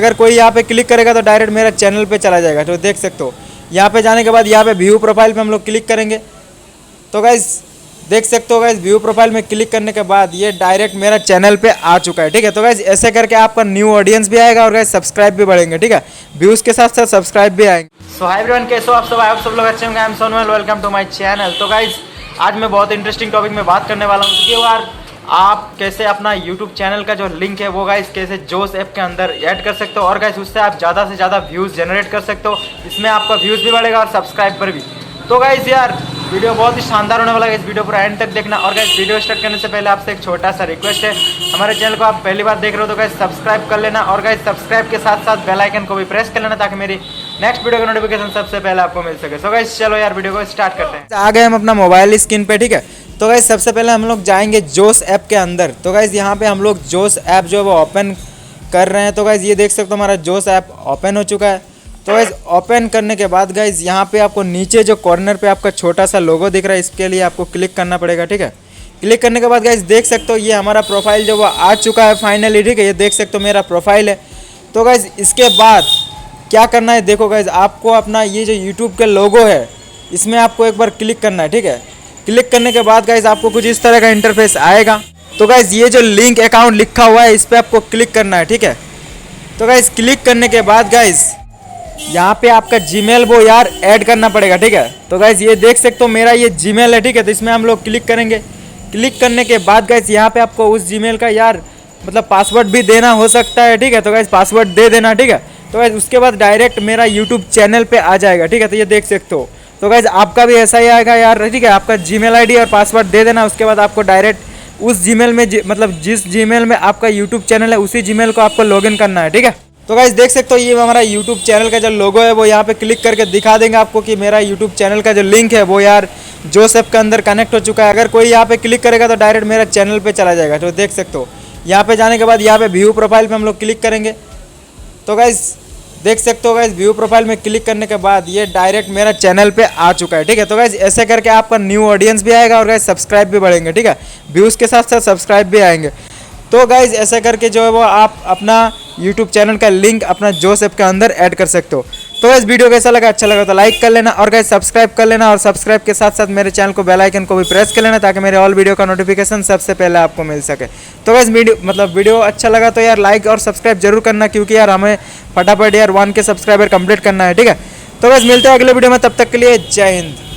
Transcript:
अगर कोई यहाँ पे क्लिक करेगा तो डायरेक्ट मेरा चैनल पे चला जाएगा। तो देख सकते हो यहाँ पे जाने के बाद यहाँ पे व्यू प्रोफाइल पे हम लोग क्लिक करेंगे तो गाइज देख सकते हो गाइज व्यू प्रोफाइल में क्लिक करने के बाद ये डायरेक्ट मेरा चैनल पे आ चुका है। ठीक है, तो गाइज ऐसे करके आपका न्यू ऑडियंस भी आएगा और गाइज सब्सक्राइब भी बढ़ेंगे। ठीक है, व्यूज़ के साथ साथ सब्सक्राइब भी आएंगे। सो हाय एवरीवन, कैसे हो आप सब? आप सब लोग अच्छे होंगे। I am Sonu, welcome to my channel. तो गाइज आज मैं बहुत इंटरेस्टिंग टॉपिक में बात करने वाला हूँ कि यार आप कैसे अपना YouTube चैनल का जो लिंक है वो गाइस कैसे जोश ऐप के अंदर ऐड कर सकते हो और गाइस उससे आप ज़्यादा से ज़्यादा व्यूज़ जनरेट कर सकते हो। इसमें आपका व्यूज़ भी बढ़ेगा और सब्सक्राइबर भी। तो गाइस यार वीडियो बहुत ही शानदार होने वाला है, इस वीडियो पूरा एंड तक देखना। और गाइस वीडियो स्टार्ट करने से पहले आपसे एक छोटा सा रिक्वेस्ट है, हमारे चैनल को आप पहली बार देख रहे हो तो गाइस सब्सक्राइब कर लेना और गाइस सब्सक्राइब के साथ साथ बेल आइकन को भी प्रेस कर लेना ताकि मेरी नेक्स्ट वीडियो का नोटिफिकेशन सबसे पहले आपको मिल सके। सो गाइस चलो यार वीडियो को स्टार्ट करते हैं। आ गए हम अपना मोबाइल स्क्रीन पे। ठीक है, तो गाइस सबसे पहले हम लोग जाएंगे जोश ऐप के अंदर। तो गाइस यहाँ पे हम लोग जोश ऐप जो है वो ओपन कर रहे हैं। तो गाइस ये देख सकते हो हमारा जोश ऐप ओपन हो चुका है। तो गाइस ओपन करने के बाद गाइस यहाँ पे आपको नीचे जो कॉर्नर पे आपका छोटा सा लोगो दिख रहा है, इसके लिए आपको क्लिक करना पड़ेगा। ठीक है, क्लिक करने के बाद गाइस देख सकते हो ये हमारा प्रोफाइल जो वो आ चुका है फाइनली। ठीक है, ये देख सकते हो मेरा प्रोफाइल है। तो गाइस इसके बाद क्या करना है, देखो गाइस आपको अपना ये जो यूट्यूब का लोगो है इसमें आपको एक बार क्लिक करना है। ठीक है, क्लिक करने के बाद गाइस आपको कुछ इस तरह का इंटरफेस आएगा। तो गाइस ये जो लिंक अकाउंट लिखा हुआ है इस पर आपको क्लिक करना है। ठीक है, तो गाइस क्लिक करने के बाद गाइस यहाँ पे आपका जीमेल वो यार ऐड करना पड़ेगा। ठीक है, तो गाइस ये देख सकते हो मेरा ये जीमेल है। ठीक है, तो इसमें हम लोग क्लिक करेंगे। क्लिक करने के बाद गाइस यहाँ पे आपको उस जीमेल का यार मतलब पासवर्ड भी देना हो सकता है। ठीक है, तो गाइस पासवर्ड दे देना। ठीक है, तो गाइस उसके बाद डायरेक्ट मेरा यूट्यूब चैनल पे आ जाएगा। ठीक है, तो ये देख सकते हो। तो गाइस आपका भी ऐसा ही आएगा यार। ठीक है, आपका जीमेल आईडी और पासवर्ड दे देना। उसके बाद आपको डायरेक्ट उस जीमेल में मतलब जिस जीमेल में आपका यूट्यूब चैनल है उसी जीमेल को आपको लॉगिन करना है। ठीक है, तो गाइस देख सकते हो ये हमारा यूट्यूब चैनल का जो लोगो है वो यहाँ पे क्लिक करके दिखा देंगे आपको कि मेरा यूट्यूब चैनल का जो लिंक है वो यार जोश ऐप के अंदर कनेक्ट हो चुका है। अगर कोई यहाँ पे क्लिक करेगा तो डायरेक्ट मेरा चैनल पे चला जाएगा। तो देख सकते हो यहाँ पे जाने के बाद यहाँ पे व्यू प्रोफाइल पे हम लोग क्लिक करेंगे। तो गाइस देख सकते हो गाइस व्यू प्रोफाइल में क्लिक करने के बाद ये डायरेक्ट मेरा चैनल पे आ चुका है। ठीक है, तो गाइस ऐसे करके आपका न्यू ऑडियंस भी आएगा और गाइस सब्सक्राइब भी बढ़ेंगे। ठीक है, व्यूज़ के साथ साथ सब्सक्राइब भी आएंगे। तो गाइस ऐसे करके जो है वो आप अपना यूट्यूब चैनल का लिंक अपना जोश ऐप के अंदर ऐड कर सकते हो। तो गाइस वीडियो कैसा लगा, अच्छा लगा तो लाइक कर लेना और गाइस सब्सक्राइब कर लेना और सब्सक्राइब के साथ साथ मेरे चैनल को बेल आइकन को भी प्रेस कर लेना ताकि मेरे ऑल वीडियो का नोटिफिकेशन सबसे पहले आपको मिल सके। तो गाइस वीडियो अच्छा लगा तो यार लाइक और सब्सक्राइब जरूर करना क्योंकि यार हमें फटाफट यार 1K सब्सक्राइबर कंप्लीट करना है। ठीक है, तो गाइस मिलते हैं अगले वीडियो में, तब तक के लिए जय हिंद।